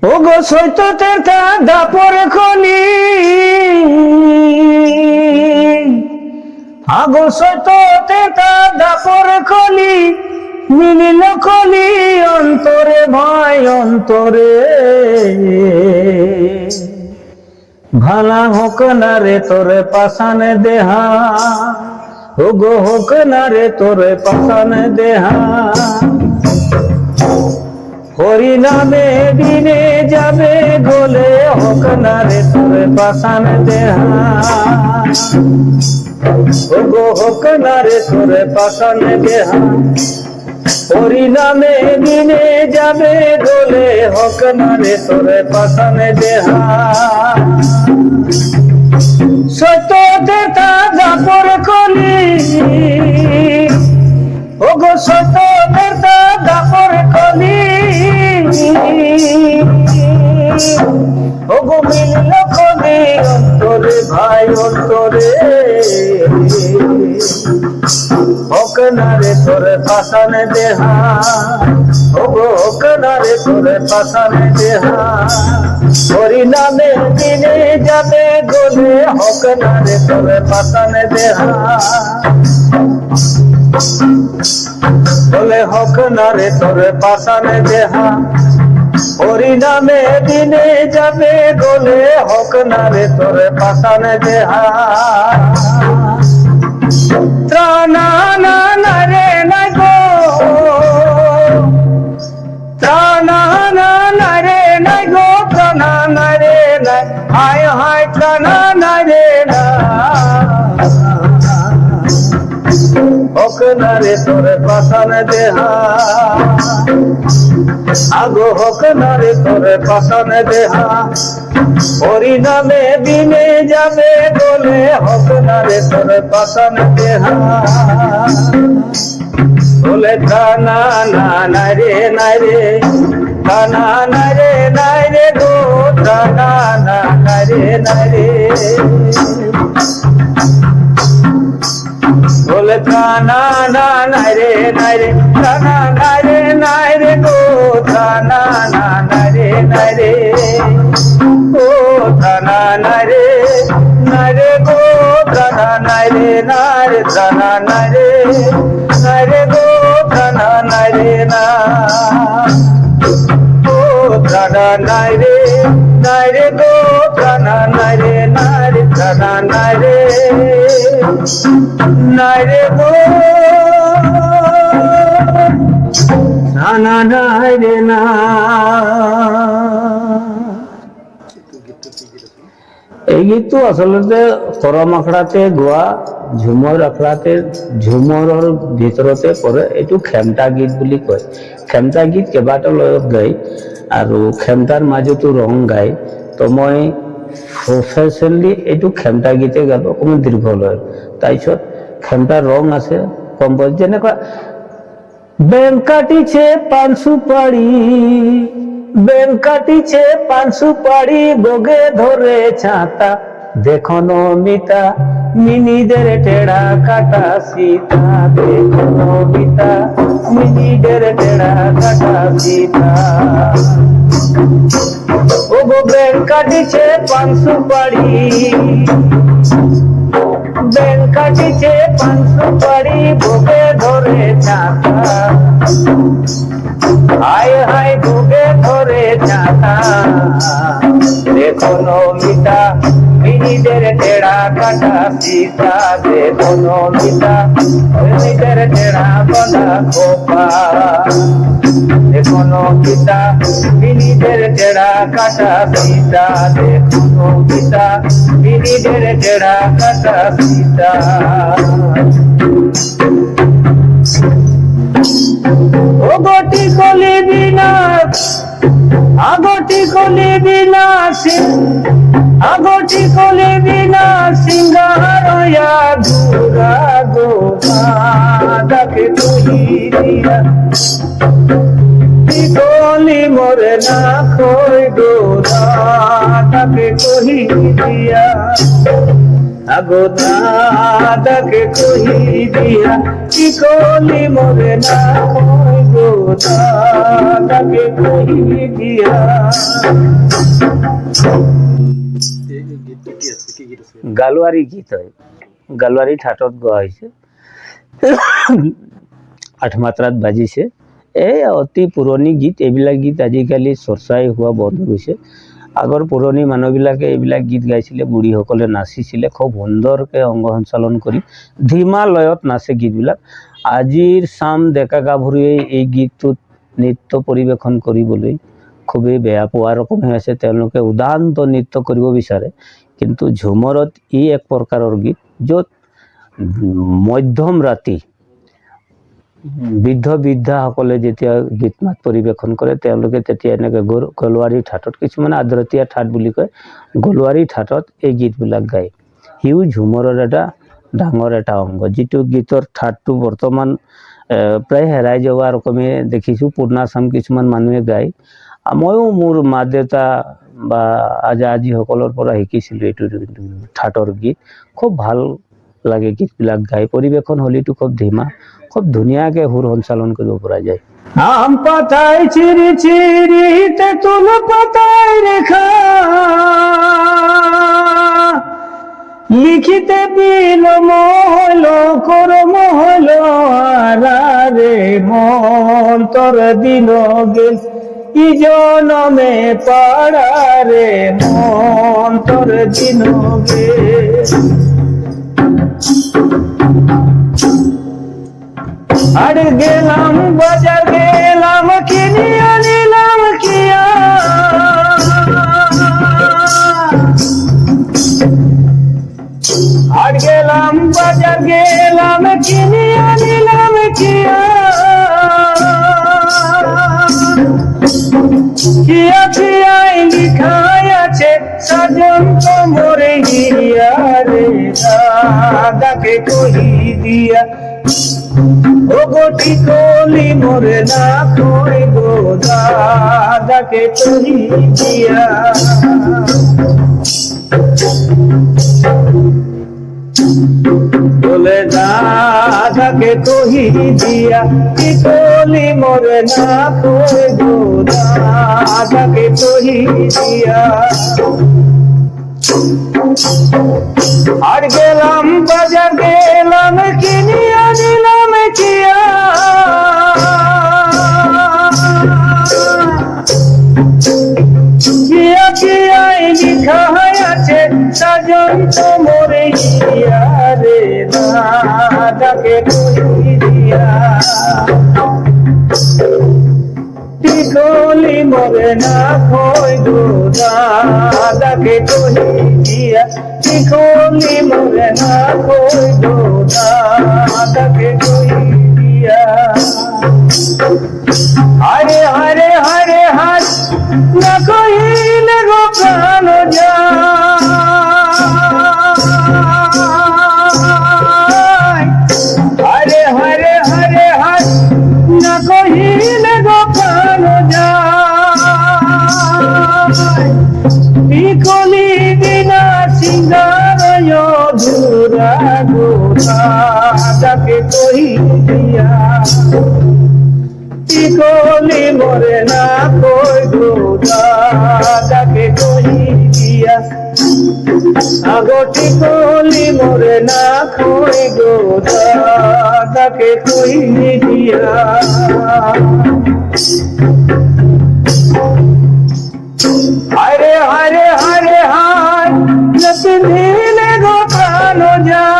ও গো সৈততের তা দাপর খনি আগো সৈততের তা দাপর খনি মিলিল খনি অন্তরে ভাই অন্তরে ভালা হোক না রে তোরে পাশানে দেহা ও গো হোক না রে তোরে পাশানে দেহা হরি নামে দিনে যাবে গোলে হোক না রে তোরে পাশানে দেহা ও গো হোক না রে তোরে পাশানে দেহা হরি নামে দিনে যাবে গোলে হোক না রে তোরে পাশানে দেহা সত্য দেতা দাপর কলি ও গো সত্য দেতা দাপর কলি ও গো মিলল কলি অন্তরে ভাই অন্তরে হোক না রে তোরে পাশানে দেহা ও গো হোক না রে তোরে পাশানে দেহা হরি নামে দিনে যাবে গোলে হোক না রে তোরে পাশানে দেহা বলে হোক না রে তোরে পাশানে দেহা হরি নামে দিনে যাবে গোলে হোক না রে তোরে পাশানে দেহা ত্রানা না না রে না গো ত্রানা না না রে না গো ত্রানা না রে না হায় হায় ত্রানা না রে না হোক না রে তোরে পাশানে দেহা আগো হোক না রে তোরে পাশানে দেহা হরি নামে দিনে যাবে গোলে হোক না রে তোরে পাশানে দেহা বলে কানা না না রে নাই রে কানা না রে নাই রে গো কানা না না রে নাই রে বলে কানা না নাই রে নাই রে কানা না রে নাই রে গো কানা না না রে নাই রে ও কানা না রে নাই রে গো কানা নাই রে নাই রে কানা নাই রে নাই রে গো কানা নাই রে না ও কানা নাই রে নাই রে গো কানা নাই রে নাই রে কানা নাই রে নাই রে গো কানা নাই রে না এই গীতটো আচলতে কৰম আখড়াতে গোৱা ঝুমৰ আখড়াতে ঝুমৰৰ ভিতৰতে পৰে এইটো খেমটা গীত বুলি কয় খেমটা গীত কেইবাটাও লয়ত গায় আৰু খেমটাৰ মাজতো ৰং গায় তো মই প্ৰফেচনেলি এইটো খেমটা গীতে গালো অকণমান দীৰ্ঘ লয় তাৰপিছত খেমটাৰ ৰং আছে কম্প'জ যেনেকুৱা বেং কাটিছে পান সুপারি বেং কাটিছে পান সুপারি বগে ধরে ছাতা দেখো নমিতা মিনিদের টেড়া কাটা সীতা দেখো নমিতা মিনিদের টেড়া কাটা সীতা ও গো বেং কাটিছে পান সুপারি বেং কাটিছে পান সুপারি বগে ধরে ছাতা হায় হায় বগে ধরে ছাতা দেখো নমিতা মিনিদের টেড়া কাটা সীতা দেখো নমিতা মিনিদের টেড়া কাটা খোপা দেখো নমিতা মিনিদের টেড়া কাটা সীতা দেখো নমিতা মিনিদের টেড়া কাটা সীতা ও গটি কলি বিনা আগটি কলি বিনা আগটি কলি বিনা সিঙ্গারয়া দুরা গোমা ডাকে তুই দিয়া কলি মরে না কই গোরা ডাকে কহি দিয়া আগো দাদাকে কহি দিয়া কি কলি মরে না হয় গো দাদাকে কহি দিয়া। গালুয়ারি গীত হয়, গালুয়ারি ঠাটত গোৱা হৈছে, 8 মাত্ৰাত বাজিছে। এই অতি পুৰণি গীত, এইবিলাক গীত আজিকালি চৰ্চাই হোৱা বন্ধ হৈ গৈছে। আগৰ পুৰণি মানুহবিলাকে এইবিলাক গীত গাইছিলে, বুঢ়ীসকলে নাচিছিলে, খুব সুন্দৰকৈ অংগ সঞ্চালন কৰি ধিমা লয়ত নাচে গীতবিলাক। আজিৰ চাম ডেকা গাভৰুৱে এই গীতটোত নৃত্য পৰিৱেশন কৰিবলৈ খুবেই বেয়া পোৱা ৰকম হৈ আছে। তেওঁলোকে উদান্ত নৃত্য কৰিব বিচাৰে, কিন্তু ঝুমৰত ই এক প্ৰকাৰৰ গীত য'ত মধ্যম ৰাতি বৃদ্ধ বৃদ্ধাসকলে যেতিয়া গীত মাত পৰিৱেশন কৰে, তেওঁলোকে তেতিয়া এনেকৈ গলুৱাৰী ঠাটত, কিছুমানে আদ্ৰতীয়া ঠাট বুলি কয়, গলুৱাৰী ঠাটত এই গীতবিলাক গায়। সিও ঝুমৰৰ এটা ডাঙৰ এটা অংগ, যিটো গীতৰ ঠাটটো বৰ্তমান প্ৰায় হেৰাই যোৱা ৰকমে দেখিছোঁ। পুৰণা চাম কিছুমান মানুহে গায়, ময়ো মোৰ মা দেউতা বা আজাসকলৰ পৰা শিকিছিলোঁ এইটো ঠাটৰ গীত। খুব ভাল লাগে গীতবিলাক গাই, পৰিৱেশন শৈলীটো খুব ধিমা, খুব ধুনীয়াকৈ সুৰ সঞ্চালন কৰিব পৰা যায়। আম পাতায় চিৰি চিৰি তেঁতুল পাতায় রেখা, লিখিতে বিলম হল করম হল আরে মন তোর দিন গেল ই জনমে পাড়ারে মন তোর দিন গেল। আর গেলাম বাজার গেলাম কিনে আনিলাম কিয়া, আর গেলাম বাজার গেলাম কিনে আনিলাম কিয়া, কিয়া কিয়াই লিখাই আছে সাজন তোমরে গিয়া রে দাদাকে কহি দিয়া ও গোটি কলি মরে না কই গো দাদাকে কহি দিয়া। বলে দাদাকে কহি দিয়া কি কলি মরে না কই গো দাদাকে কহি দিয়া। আর গেলাম বাজার গেলাম কিনে আনিলাম কিয়া, কিয়া কিয়াই লিখা আছে সাজন তোমরে গিয়া রে দাদাকে কহি দিয়া। টিকলি মরে না কই গো দাদাকে কহি দিয়া, টিকলি মরে না কই গো দাদাকে কহি দিয়া। হরে হরে হরে হার না কহিলে গো প্রাণ যায়, হরে হরে হরে হার না কহিলে গো প্রাণ যায়। বিকলি বিনা সিংহারয় ধুরা গো দাদাকে কহি দিয়া, টিকলি মরে না কই গো দাদাকে কহি দিয়া। আগো টিকলি মরে না কই গো দাদাকে কহি দিয়া। হরে হরে হরে হায় পিন্ধিলে গো প্রাণ যায়,